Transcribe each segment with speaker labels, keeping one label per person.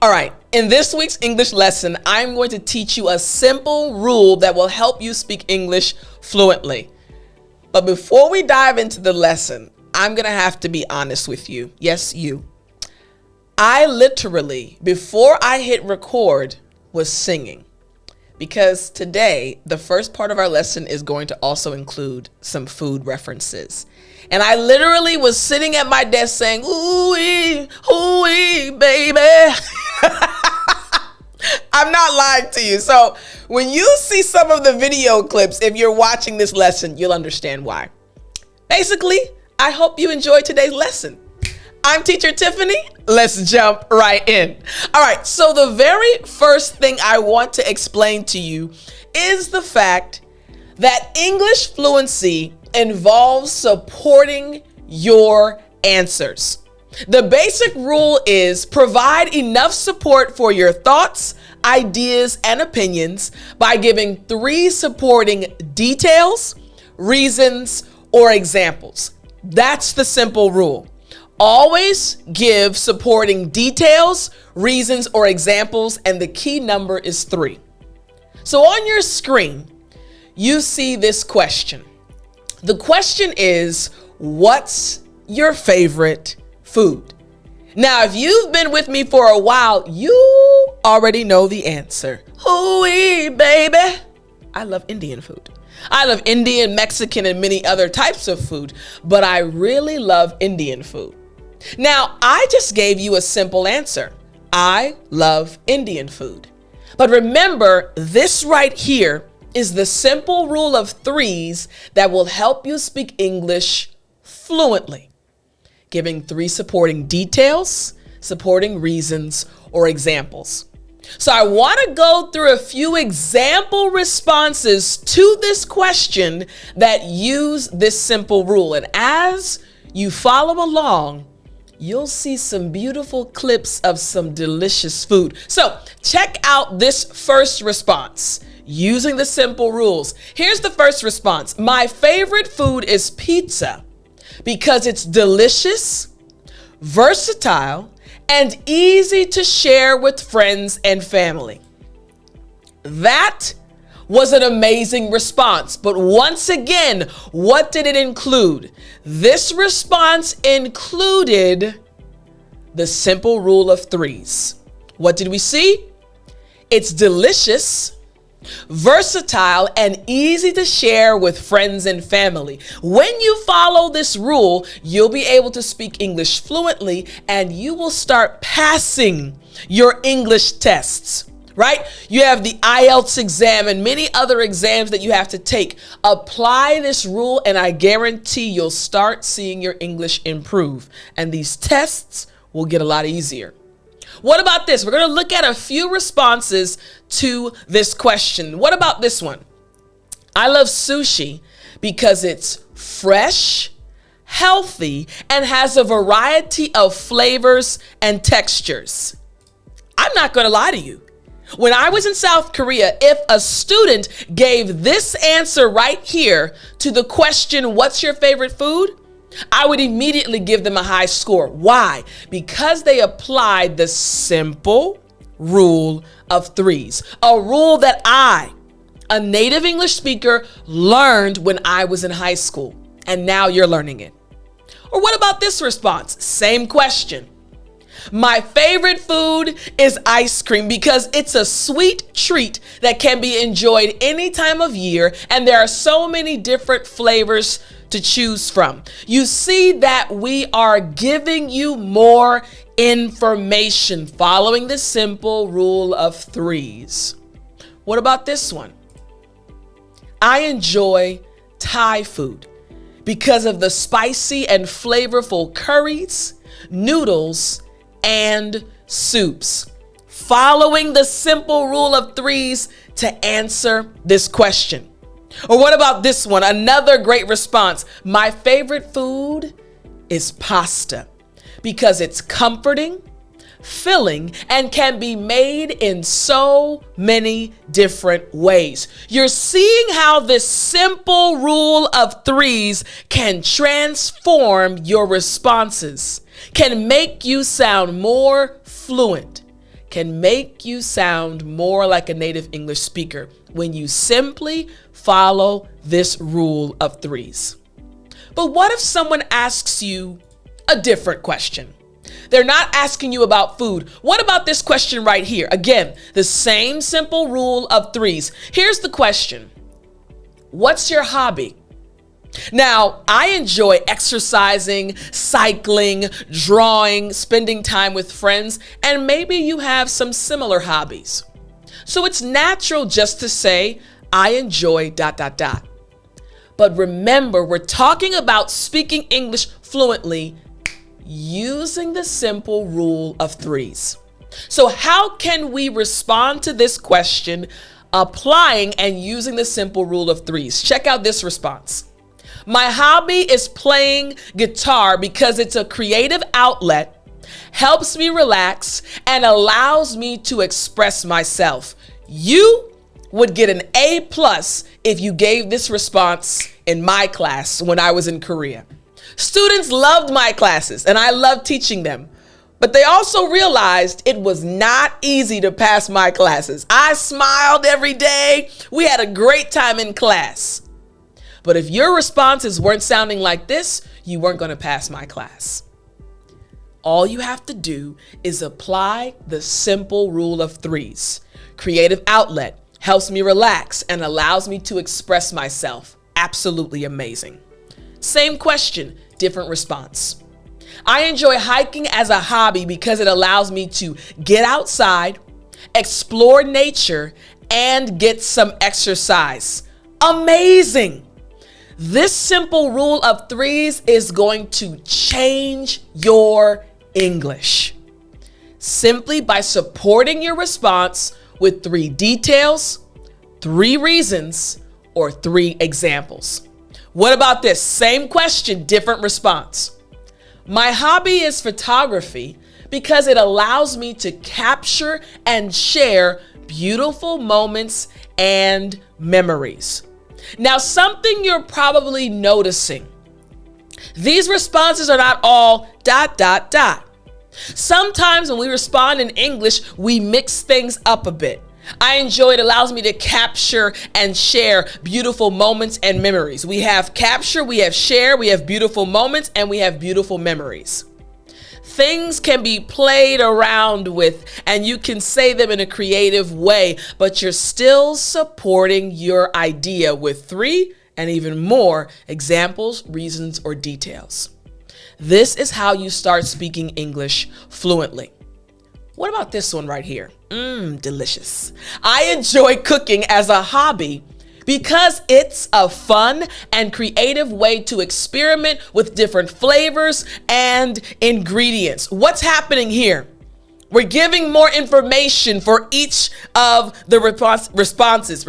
Speaker 1: All right, in this week's English lesson, I'm going to teach you a simple rule that will help you speak English fluently. But before we dive into the lesson, I'm going to have to be honest with you. Yes, you. I literally, before I hit record, was singing. Because today, the first part of our lesson is going to also include some food references. And I literally was sitting at my desk saying, ooh-wee, ooh-wee, baby. I'm not lying to you. So when you see some of the video clips, if you're watching this lesson, you'll understand why. Basically, I hope you enjoyed today's lesson. I'm teacher Tiffani. Let's jump right in. All right, so the very first thing I want to explain to you is the fact that English fluency involves supporting your answers. The basic rule is provide enough support for your thoughts, ideas, and opinions by giving 3 supporting details, reasons, or examples. That's the simple rule. Always give supporting details, reasons, or examples, and the key number is 3. So on your screen, you see this question. The question is, what's your favorite food? Now, if you've been with me for a while, you already know the answer. Ooh-wee, baby. I love Indian food. I love Indian, Mexican, and many other types of food, but I really love Indian food. Now, I just gave you a simple answer. I love Indian food. But remember, this right here is the simple rule of 3s that will help you speak English fluently. Giving 3 supporting details, supporting reasons, or examples. So I want to go through a few example responses to this question that use this simple rule. And as you follow along, you'll see some beautiful clips of some delicious food. So check out this first response using the simple rules. Here's the first response. My favorite food is pizza because it's delicious, versatile, and easy to share with friends and family. That was an amazing response. But once again, what did it include? This response included the simple rule of 3s. What did we see? It's delicious, versatile, and easy to share with friends and family. When you follow this rule, you'll be able to speak English fluently and you will start passing your English tests. Right? You have the IELTS exam and many other exams that you have to take. Apply this rule and I guarantee you'll start seeing your English improve. And these tests will get a lot easier. What about this? We're going to look at a few responses to this question. What about this one? I love sushi because it's fresh, healthy, and has a variety of flavors and textures. I'm not going to lie to you. When I was in South Korea, if a student gave this answer right here to the question, what's your favorite food? I would immediately give them a high score. Why? Because they applied the simple rule of 3s, a rule that I, a native English speaker, learned when I was in high school, and now you're learning it. Or what about this response? Same question. My favorite food is ice cream because it's a sweet treat that can be enjoyed any time of year, and there are so many different flavors to choose from. You see that we are giving you more information following the simple rule of 3s. What about this one? I enjoy Thai food because of the spicy and flavorful curries, noodles, and soups. Following the simple rule of 3s to answer this question. Or what about this one? Another great response. My favorite food is pasta because it's comforting, filling, and can be made in so many different ways. You're seeing how this simple rule of 3s can transform your responses, can make you sound more fluent, can make you sound more like a native English speaker when you simply follow this rule of threes. But what if someone asks you a different question? They're not asking you about food. What about this question right here? Again, the same simple rule of threes. Here's the question. What's your hobby? Now, I enjoy exercising, cycling, drawing, spending time with friends, and maybe you have some similar hobbies. So it's natural just to say, I enjoy ... But remember, we're talking about speaking English fluently using the simple rule of threes. So how can we respond to this question applying and using the simple rule of threes? Check out this response. My hobby is playing guitar because it's a creative outlet, helps me relax, and allows me to express myself. You would get an A+ if you gave this response in my class when I was in Korea. Students loved my classes and I loved teaching them, but they also realized it was not easy to pass my classes. I smiled every day. We had a great time in class. But if your responses weren't sounding like this, you weren't going to pass my class. All you have to do is apply the simple rule of threes. Creative outlet, helps me relax, and allows me to express myself. Absolutely amazing. Same question, different response. I enjoy hiking as a hobby because it allows me to get outside, explore nature, and get some exercise. Amazing. This simple rule of threes is going to change your English simply by supporting your response with 3 details, 3 reasons, or 3 examples. What about this? Same question, different response. My hobby is photography because it allows me to capture and share beautiful moments and memories. Now, something you're probably noticing. These responses are not all ... Sometimes when we respond in English, we mix things up a bit. I enjoy it allows me to capture and share beautiful moments and memories. We have capture, we have share, we have beautiful moments, and we have beautiful memories. Things can be played around with and you can say them in a creative way, but you're still supporting your idea with 3 and even more examples, reasons, or details. This is how you start speaking English fluently. What about this one right here? Delicious. I enjoy cooking as a hobby because it's a fun and creative way to experiment with different flavors and ingredients. What's happening here? We're giving more information for each of the responses.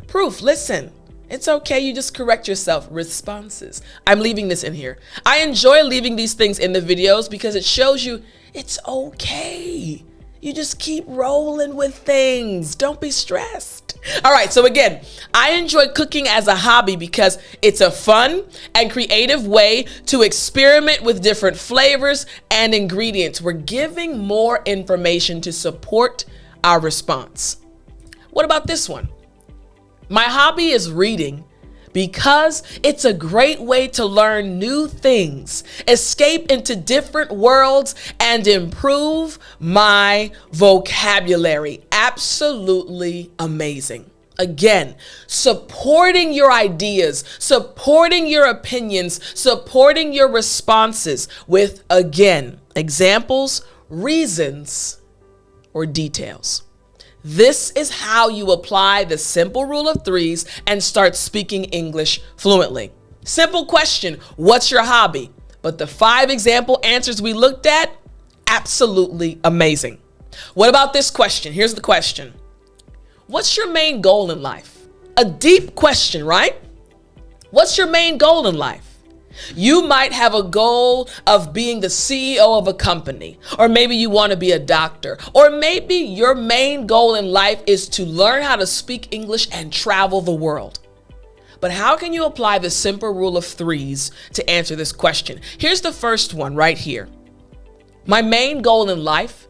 Speaker 1: Proof, listen. It's okay, you just correct yourself. Responses. I'm leaving this in here. I enjoy leaving these things in the videos because it shows you it's okay. You just keep rolling with things. Don't be stressed. All right, so again, I enjoy cooking as a hobby because it's a fun and creative way to experiment with different flavors and ingredients. We're giving more information to support our response. What about this one? My hobby is reading because it's a great way to learn new things, escape into different worlds, and improve my vocabulary. Absolutely amazing. Again, supporting your ideas, supporting your opinions, supporting your responses with, again, examples, reasons, or details. This is how you apply the simple rule of threes and start speaking English fluently. Simple question, what's your hobby? But the 5 example answers we looked at, absolutely amazing. What about this question? Here's the question. What's your main goal in life? A deep question, right? What's your main goal in life? You might have a goal of being the CEO of a company, or maybe you want to be a doctor, or maybe your main goal in life is to learn how to speak English and travel the world. But how can you apply the simple rule of threes to answer this question? Here's the first one right here. My main goal in life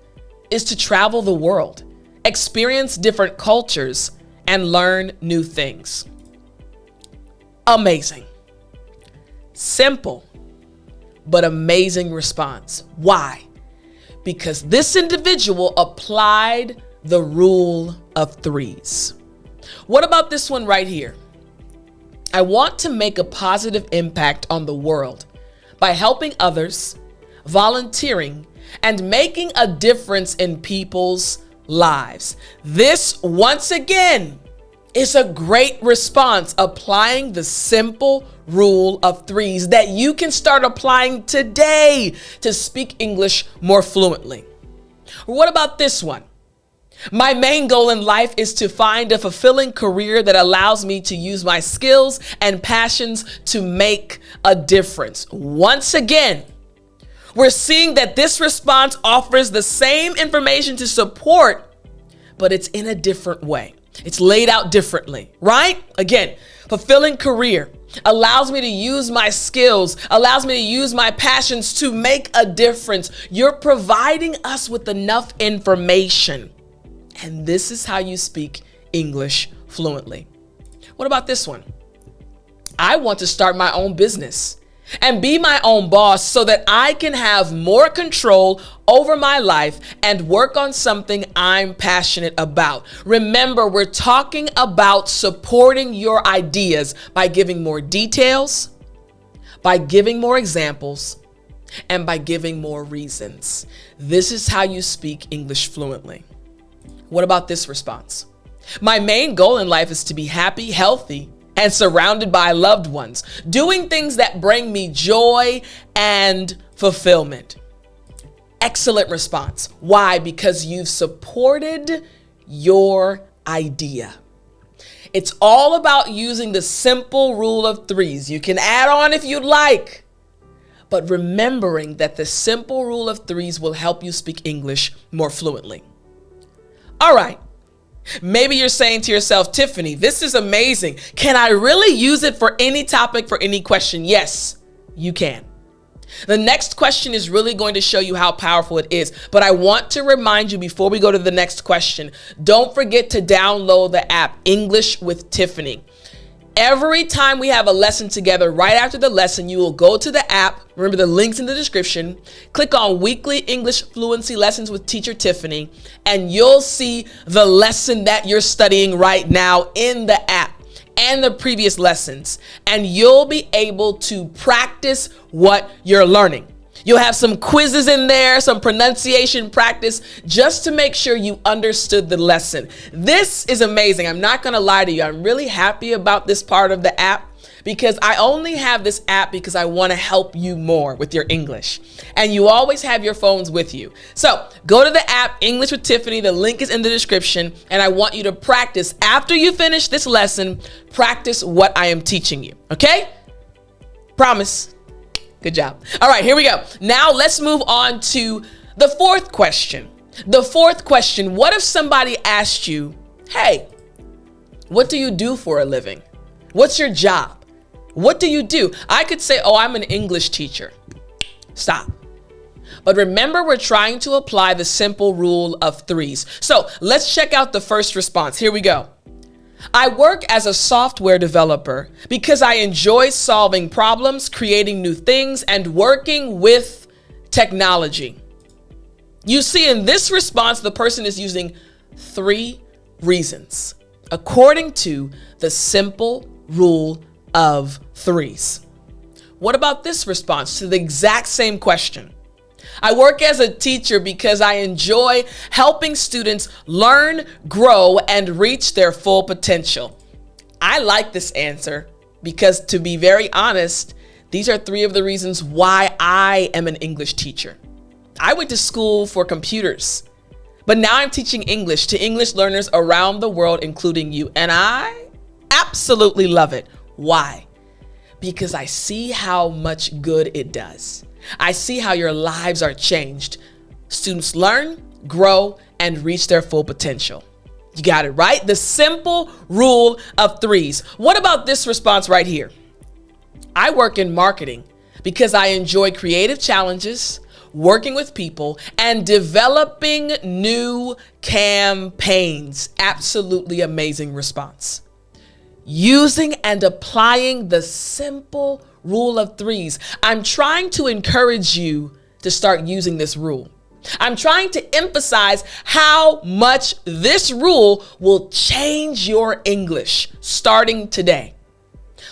Speaker 1: is to travel the world, experience different cultures, and learn new things. Amazing. Simple, but amazing response. Why? Because this individual applied the rule of threes. What about this one right here? I want to make a positive impact on the world by helping others, volunteering, and making a difference in people's lives. This, once again, is a great response, applying the simple rule of threes that you can start applying today to speak English more fluently. What about this one? My main goal in life is to find a fulfilling career that allows me to use my skills and passions to make a difference. Once again, we're seeing that this response offers the same information to support, but it's in a different way. It's laid out differently, right? Again, fulfilling career allows me to use my skills, allows me to use my passions to make a difference. You're providing us with enough information. And this is how you speak English fluently. What about this one? I want to start my own business and be my own boss so that I can have more control over my life and work on something I'm passionate about. Remember, we're talking about supporting your ideas by giving more details, by giving more examples, and by giving more reasons. This is how you speak English fluently. What about this response? My main goal in life is to be happy, healthy, and surrounded by loved ones, doing things that bring me joy and fulfillment. Excellent response. Why? Because you've supported your idea. It's all about using the simple rule of threes. You can add on if you'd like, but remembering that the simple rule of threes will help you speak English more fluently. All right. Maybe you're saying to yourself, Tiffani, this is amazing. Can I really use it for any topic, for any question? Yes, you can. The next question is really going to show you how powerful it is. But I want to remind you before we go to the next question, don't forget to download the app English with Tiffani. Every time we have a lesson together, right after the lesson, you will go to the app. Remember, the link's in the description. Click on Weekly English Fluency Lessons with Teacher Tiffani, and you'll see the lesson that you're studying right now in the app and the previous lessons. And you'll be able to practice what you're learning. You'll have some quizzes in there, some pronunciation practice, just to make sure you understood the lesson. This is amazing. I'm not going to lie to you. I'm really happy about this part of the app because I only have this app because I want to help you more with your English. And you always have your phones with you. So go to the app English with Tiffani. The link is in the description. And I want you to practice. After you finish this lesson, practice what I am teaching you. Okay? Promise. Good job. All right, here we go. Now let's move on to the fourth question. The fourth question, what if somebody asked you, hey, what do you do for a living? What's your job? What do you do? I could say, oh, I'm an English teacher. Stop. But remember, we're trying to apply the simple rule of threes. So let's check out the first response. Here we go. I work as a software developer because I enjoy solving problems, creating new things, and working with technology. You see, in this response, the person is using 3 reasons according to the simple rule of threes. What about this response to the exact same question? I work as a teacher because I enjoy helping students learn, grow, and reach their full potential. I like this answer because, to be very honest, these are 3 of the reasons why I am an English teacher. I went to school for computers, but now I'm teaching English to English learners around the world, including you, and I absolutely love it. Why? Because I see how much good it does. I see how your lives are changed. Students learn, grow, and reach their full potential. You got it right. The simple rule of threes. What about this response right here? I work in marketing because I enjoy creative challenges, working with people, and developing new campaigns. Absolutely amazing response. Using and applying the simple rule of threes. I'm trying to encourage you to start using this rule. I'm trying to emphasize how much this rule will change your English starting today.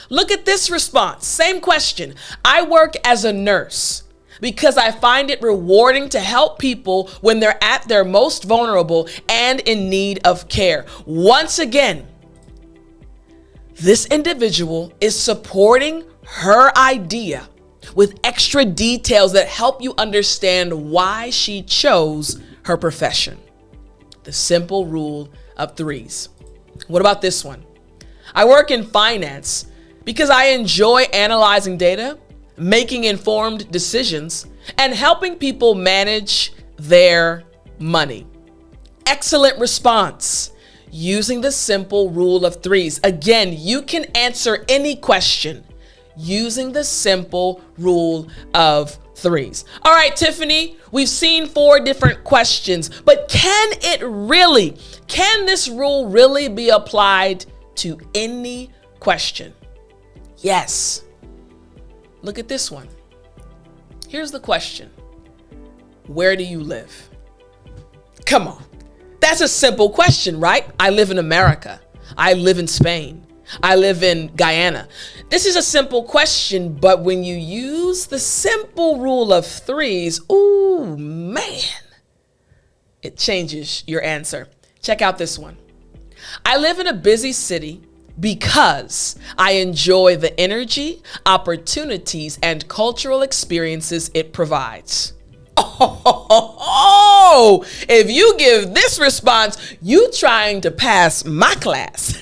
Speaker 1: Look at this response. Same question. I work as a nurse because I find it rewarding to help people when they're at their most vulnerable and in need of care. Once again, this individual is supporting her idea with extra details that help you understand why she chose her profession. The simple rule of threes. What about this one? I work in finance because I enjoy analyzing data, making informed decisions, and helping people manage their money. Excellent response. Using the simple rule of threes. Again, you can answer any question using the simple rule of threes. All right, Tiffani, we've seen 4 different questions, but can this rule really be applied to any question? Yes. Look at this one. Here's the question. Where do you live? Come on. That's a simple question, right? I live in America. I live in Spain. I live in Guyana. This is a simple question, but when you use the simple rule of threes, ooh, man, it changes your answer. Check out this one. I live in a busy city because I enjoy the energy, opportunities, and cultural experiences it provides. Oh, if you give this response, you trying to pass my class.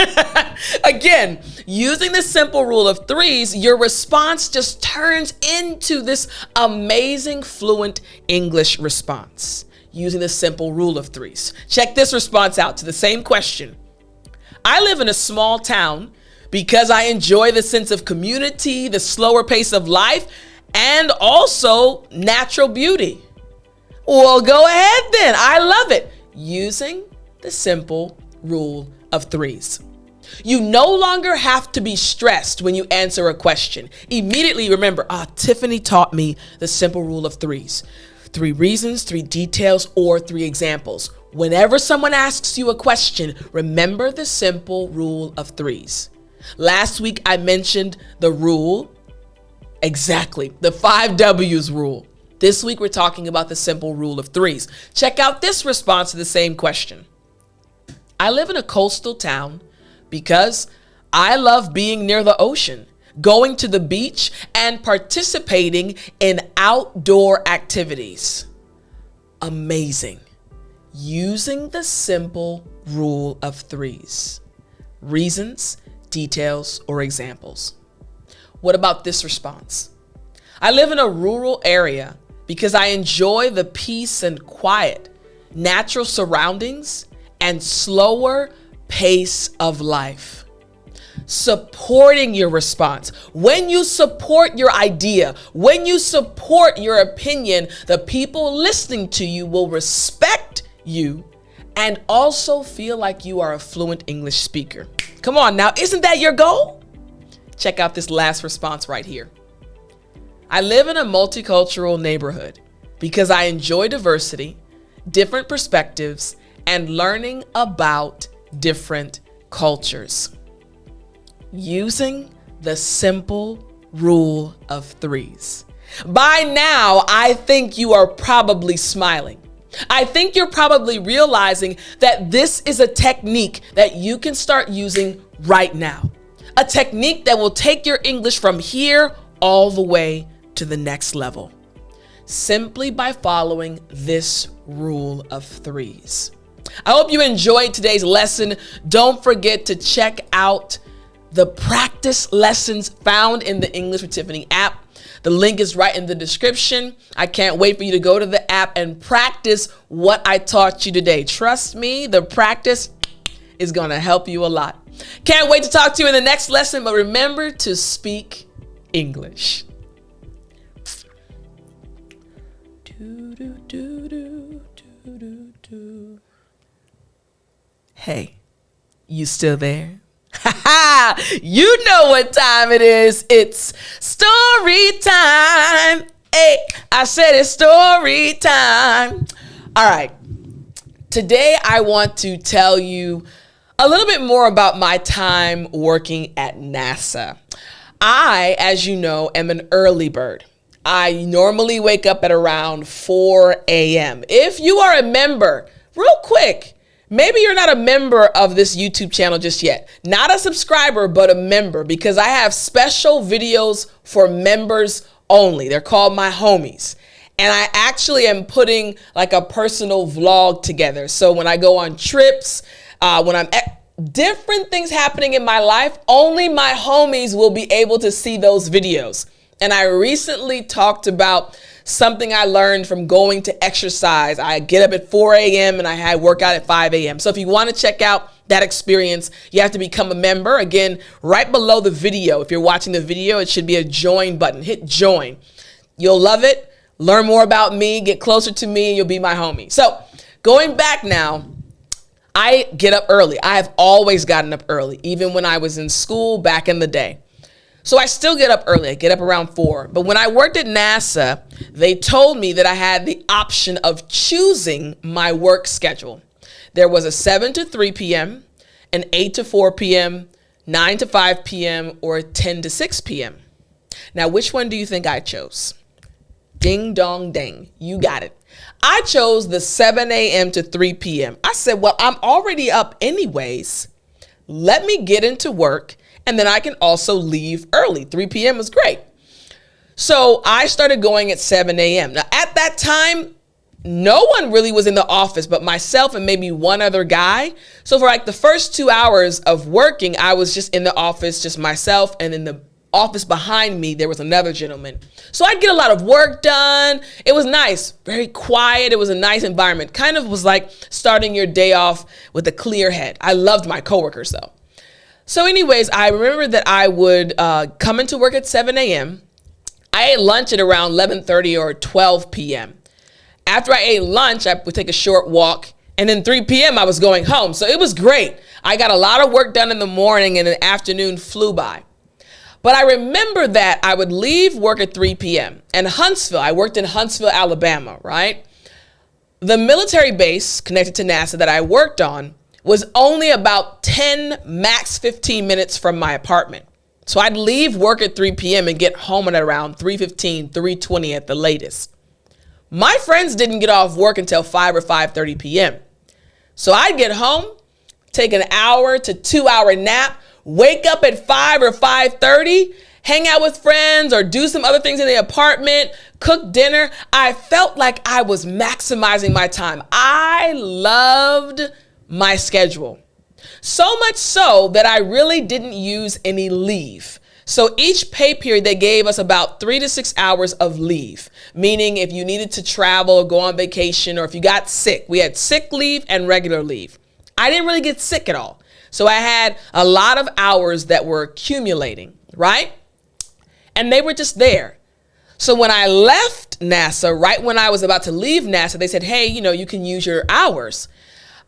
Speaker 1: Again, using the simple rule of threes, your response just turns into this amazing fluent English response. Using the simple rule of threes. Check this response out to the same question. I live in a small town because I enjoy the sense of community, the slower pace of life, and also natural beauty. Well, go ahead then. I love it. Using the simple rule of threes. You no longer have to be stressed when you answer a question. Immediately remember, Tiffani taught me the simple rule of threes. 3 reasons, 3 details, or 3 examples. Whenever someone asks you a question, remember the simple rule of threes. Last week, I mentioned the rule, exactly, the 5 W's rule. This week, we're talking about the simple rule of threes. Check out this response to the same question. I live in a coastal town because I love being near the ocean, going to the beach, and participating in outdoor activities. Amazing. Using the simple rule of threes. Reasons, details, or examples. What about this response? I live in a rural area because I enjoy the peace and quiet, natural surroundings, and slower pace of life. Supporting your response. When you support your idea, when you support your opinion, the people listening to you will respect you and also feel like you are a fluent English speaker. Come on now, isn't that your goal? Check out this last response right here. I live in a multicultural neighborhood because I enjoy diversity, different perspectives, and learning about different cultures. Using the simple rule of threes. By now, I think you are probably smiling. I think you're probably realizing that this is a technique that you can start using right now. A technique that will take your English from here all the way to the next level. Simply by following this rule of threes. I hope you enjoyed today's lesson. Don't forget to check out the practice lessons found in the English with Tiffani app. The link is right in the description. I can't wait for you to go to the app and practice what I taught you today. Trust me, the practice is going to help you a lot. Can't wait to talk to you in the next lesson, but remember to speak English. Hey, you still there? You know what time it is. It's story time. Hey, I said it's story time. All right. Today I want to tell you a little bit more about my time working at NASA. I, as you know, am an early bird. I normally wake up at around 4 a.m. If you are a member, real quick, maybe you're not a member of this YouTube channel just yet. Not a subscriber, but a member, because I have special videos for members only. They're called my homies. And I actually am putting like a personal vlog together. So when I go on trips, when I'm different things happening in my life, only my homies will be able to see those videos. And I recently talked about something I learned from going to exercise. I get up at 4 a.m. and I had workout at 5 a.m. So if you want to check out that experience, you have to become a member. Again, right below the video, if you're watching the video, it should be a join button. Hit join. You'll love it. Learn more about me, get closer to me, and you'll be my homie. So going back now, I get up early. I have always gotten up early, even when I was in school back in the day. So I still get up early. I get up around 4. But when I worked at NASA, they told me that I had the option of choosing my work schedule. There was a 7 to 3 p.m., an 8 to 4 p.m., 9 to 5 p.m., or a 10 to 6 p.m. Now, which one do you think I chose? Ding dong ding. You got it. I chose the 7 a.m. to 3 p.m. I said, well, I'm already up anyways. Let me get into work, and then I can also leave early. 3 p.m. was great. So I started going at 7 a.m. Now, at that time, no one really was in the office but myself and maybe one other guy. So for like the first 2 hours of working, I was just in the office, just myself, and in the office behind me, there was another gentleman. So I'd get a lot of work done. It was nice, very quiet. It was a nice environment. Kind of was like starting your day off with a clear head. I loved my coworkers though. So anyways, I remember that I would come into work at 7 a.m. I ate lunch at around 11:30 or 12 p.m. After I ate lunch, I would take a short walk, and then 3 p.m. I was going home. So it was great. I got a lot of work done in the morning, and the afternoon flew by. But I remember that I would leave work at 3 p.m. And Huntsville, I worked in Huntsville, Alabama, right? The military base connected to NASA that I worked on was only about 10, max 15 minutes from my apartment. So I'd leave work at 3 p.m. and get home at around 3:15, 3:20 at the latest. My friends didn't get off work until 5 or 5:30 p.m. So I'd get home, take an hour to 2 hour nap, wake up at 5 or 5:30, hang out with friends or do some other things in the apartment, cook dinner. I felt like I was maximizing my time. I loved my schedule. So much so that I really didn't use any leave. So each pay period, they gave us about 3 to 6 hours of leave, meaning if you needed to travel or go on vacation or if you got sick, we had sick leave and regular leave. I didn't really get sick at all. So I had a lot of hours that were accumulating, right? And they were just there. So when I left NASA, right when I was about to leave NASA, they said, hey, you can use your hours.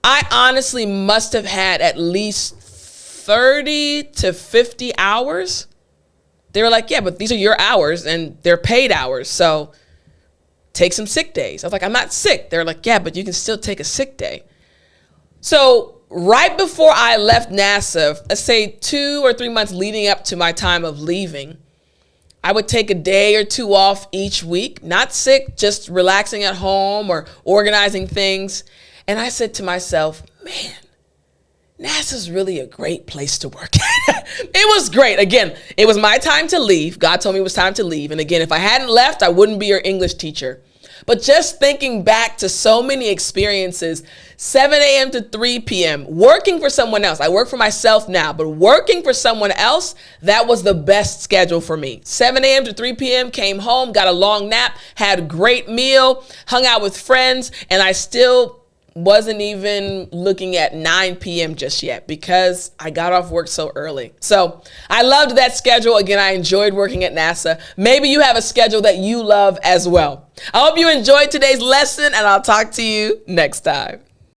Speaker 1: I honestly must have had at least 30 to 50 hours. They were like, yeah, but these are your hours and they're paid hours. So take some sick days. I was like, I'm not sick. They're like, yeah, but you can still take a sick day. So right before I left NASA, let's say 2 or 3 months leading up to my time of leaving, I would take a day or 2 off each week, not sick, just relaxing at home or organizing things. And I said to myself, man, NASA's really a great place to work at. It was great. Again, it was my time to leave. God told me it was time to leave. And again, if I hadn't left, I wouldn't be your English teacher. But just thinking back to so many experiences, 7 a.m. to 3 p.m., working for someone else. I work for myself now, but working for someone else, that was the best schedule for me. 7 a.m. to 3 p.m., came home, got a long nap, had a great meal, hung out with friends, and I still wasn't even looking at 9 p.m. just yet because I got off work so early. So I loved that schedule. Again, I enjoyed working at NASA. Maybe you have a schedule that you love as well. I hope you enjoyed today's lesson, and I'll talk to you next time.